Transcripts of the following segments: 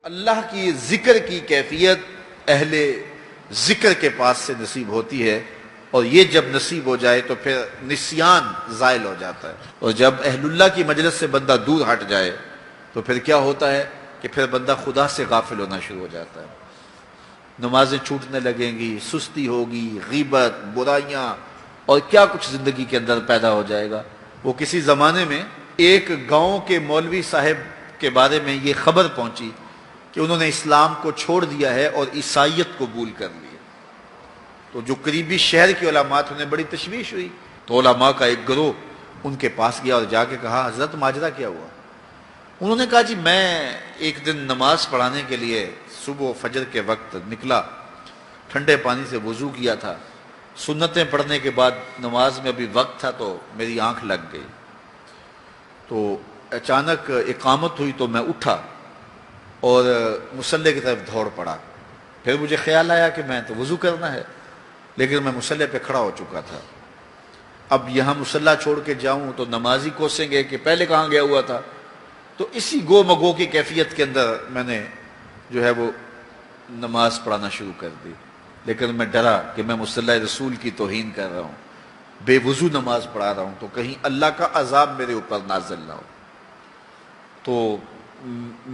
اللہ کی ذکر کی کیفیت اہل ذکر کے پاس سے نصیب ہوتی ہے، اور یہ جب نصیب ہو جائے تو پھر نسیان زائل ہو جاتا ہے، اور جب اہل اللہ کی مجلس سے بندہ دور ہٹ جائے تو پھر کیا ہوتا ہے کہ پھر بندہ خدا سے غافل ہونا شروع ہو جاتا ہے، نمازیں چھوٹنے لگیں گی، سستی ہوگی، غیبت، برائیاں اور کیا کچھ زندگی کے اندر پیدا ہو جائے گا۔ وہ کسی زمانے میں ایک گاؤں کے مولوی صاحب کے بارے میں یہ خبر پہنچی کہ انہوں نے اسلام کو چھوڑ دیا ہے اور عیسائیت قبول کر لی ہے، تو جو قریبی شہر کے علماء تھے انہیں بڑی تشویش ہوئی، تو علماء کا ایک گروہ ان کے پاس گیا اور جا کے کہا حضرت ماجرا کیا ہوا؟ انہوں نے کہا جی میں ایک دن نماز پڑھانے کے لیے صبح فجر کے وقت نکلا، ٹھنڈے پانی سے وضو کیا تھا، سنتیں پڑھنے کے بعد نماز میں ابھی وقت تھا تو میری آنکھ لگ گئی، تو اچانک اقامت ہوئی تو میں اٹھا اور مصلی کی طرف دوڑ پڑا، پھر مجھے خیال آیا کہ میں تو وضو کرنا ہے، لیکن میں مصلی پہ کھڑا ہو چکا تھا، اب یہاں مصلی چھوڑ کے جاؤں تو نمازی کوسیں گے کہ پہلے کہاں گیا ہوا تھا، تو اسی گو مگو کی کیفیت کے اندر میں نے جو ہے وہ نماز پڑھانا شروع کر دی، لیکن میں ڈرا کہ میں مصلی رسول کی توہین کر رہا ہوں، بے وضو نماز پڑھا رہا ہوں، تو کہیں اللہ کا عذاب میرے اوپر نازل نہ ہو، تو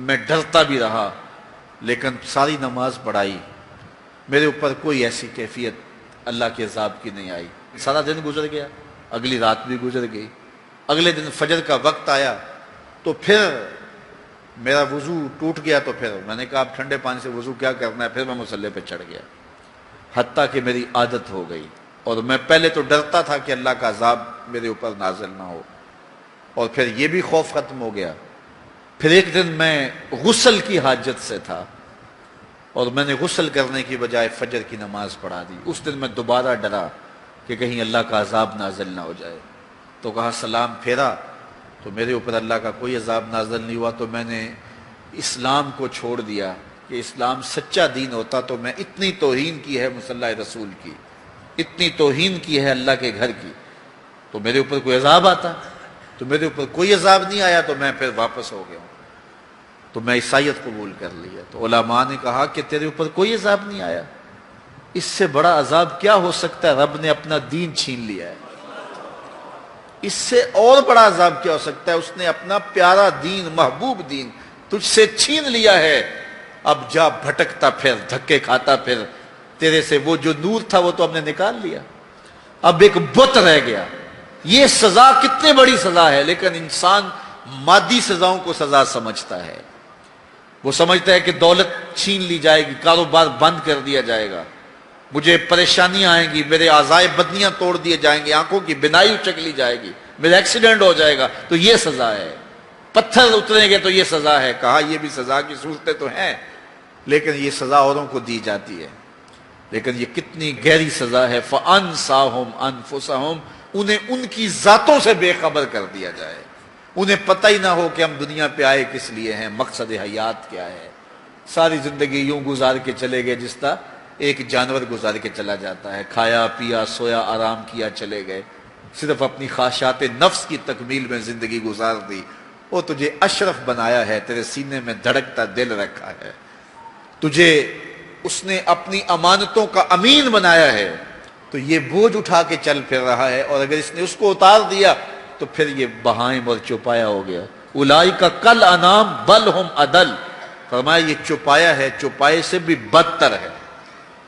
میں ڈرتا بھی رہا، لیکن ساری نماز پڑھائی، میرے اوپر کوئی ایسی کیفیت اللہ کے عذاب کی نہیں آئی، سارا دن گزر گیا، اگلی رات بھی گزر گئی، اگلے دن فجر کا وقت آیا تو پھر میرا وضو ٹوٹ گیا، تو پھر میں نے کہا اب ٹھنڈے پانی سے وضو کیا کرنا ہے، پھر میں مصلی پہ چڑھ گیا، حتیٰ کہ میری عادت ہو گئی، اور میں پہلے تو ڈرتا تھا کہ اللہ کا عذاب میرے اوپر نازل نہ ہو، اور پھر یہ بھی خوف ختم ہو گیا، پھر ایک دن میں غسل کی حاجت سے تھا اور میں نے غسل کرنے کی بجائے فجر کی نماز پڑھا دی، اس دن میں دوبارہ ڈرا کہ کہیں اللہ کا عذاب نازل نہ ہو جائے، تو کہا سلام پھیرا تو میرے اوپر اللہ کا کوئی عذاب نازل نہیں ہوا، تو میں نے اسلام کو چھوڑ دیا کہ اسلام سچا دین ہوتا تو میں اتنی توہین کی ہے مصلی رسول کی، اتنی توہین کی ہے اللہ کے گھر کی، تو میرے اوپر کوئی عذاب آتا، تو میرے اوپر کوئی عذاب نہیں آیا، تو میں پھر واپس ہو گیا ہوں، تو میں عیسائیت قبول کر لیا، تو علماء نے کہا کہ تیرے اوپر کوئی عذاب نہیں آیا، اس سے بڑا عذاب کیا ہو سکتا ہے، رب نے اپنا دین چھین لیا ہے، اس سے اور بڑا عذاب کیا ہو سکتا ہے، اس نے اپنا پیارا دین، محبوب دین تجھ سے چھین لیا ہے، اب جا بھٹکتا پھر، دھکے کھاتا پھر، تیرے سے وہ جو نور تھا وہ تو ہم نے نکال لیا، اب ایک بت رہ گیا۔ یہ سزا کتنے بڑی سزا ہے، لیکن انسان مادی سزاؤں کو سزا سمجھتا ہے، وہ سمجھتا ہے کہ دولت چھین لی جائے گی، کاروبار بند کر دیا جائے گا، مجھے پریشانیاں آئیں گی، میرے اعضائے بدنیاں توڑ دیے جائیں گے، آنکھوں کی بینائی اچک لی جائے گی، میرا ایکسیڈنٹ ہو جائے گا تو یہ سزا ہے، پتھر اتریں گے تو یہ سزا ہے۔ کہا یہ بھی سزا کی صورتیں تو ہیں، لیکن یہ سزا اوروں کو دی جاتی ہے، لیکن یہ کتنی گہری سزا ہے۔ فَأَنْسَاهُمْ أَنفُسَهُمْ، انہیں ان کی ذاتوں سے بے خبر کر دیا جائے، انہیں پتہ ہی نہ ہو کہ ہم دنیا پہ آئے کس لیے ہیں، مقصد حیات کیا ہے، ساری زندگی یوں گزار کے چلے گئے جس طرح ایک جانور گزار کے چلا جاتا ہے، کھایا پیا سویا آرام کیا چلے گئے، صرف اپنی خواہشات نفس کی تکمیل میں زندگی گزار دی۔ وہ تجھے اشرف بنایا ہے، تیرے سینے میں دھڑکتا دل رکھا ہے، تجھے اس نے اپنی امانتوں کا امین بنایا ہے، تو یہ بوجھ اٹھا کے چل پھر رہا ہے، اور اگر اس نے اس کو اتار دیا تو پھر یہ بہائم اور چوپایا ہو گیا۔ اولئک کالانعام بل ہم اضل، فرمایا یہ چوپایا ہے، چوپائے سے بھی بدتر ہے،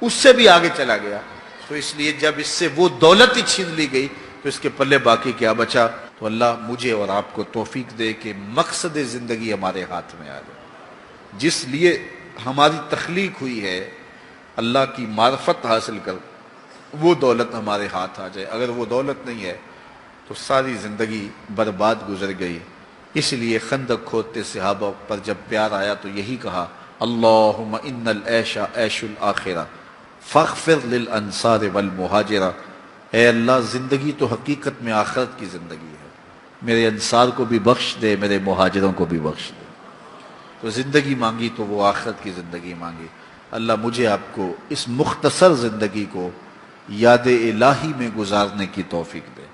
اس سے بھی آگے چلا گیا۔ تو اس لیے جب اس سے وہ دولت ہی چھین لی گئی تو اس کے پلے باقی کیا بچا؟ تو اللہ مجھے اور آپ کو توفیق دے کہ مقصد زندگی ہمارے ہاتھ میں آ جائے، جس لیے ہماری تخلیق ہوئی ہے، اللہ کی معرفت حاصل کر وہ دولت ہمارے ہاتھ آ جائے۔ اگر وہ دولت نہیں ہے تو ساری زندگی برباد گزر گئی۔ اس لیے خندق کھودتے صحابہ پر جب پیار آیا تو یہی کہا اللہم ان العیش عیش الآخرہ فاغفر للانصار والمہاجرہ، اے اللہ زندگی تو حقیقت میں آخرت کی زندگی ہے، میرے انصار کو بھی بخش دے، میرے مہاجروں کو بھی بخش دے۔ تو زندگی مانگی تو وہ آخرت کی زندگی مانگی۔ اللہ مجھے آپ کو اس مختصر زندگی کو یاد الہی میں گزارنے کی توفیق دے۔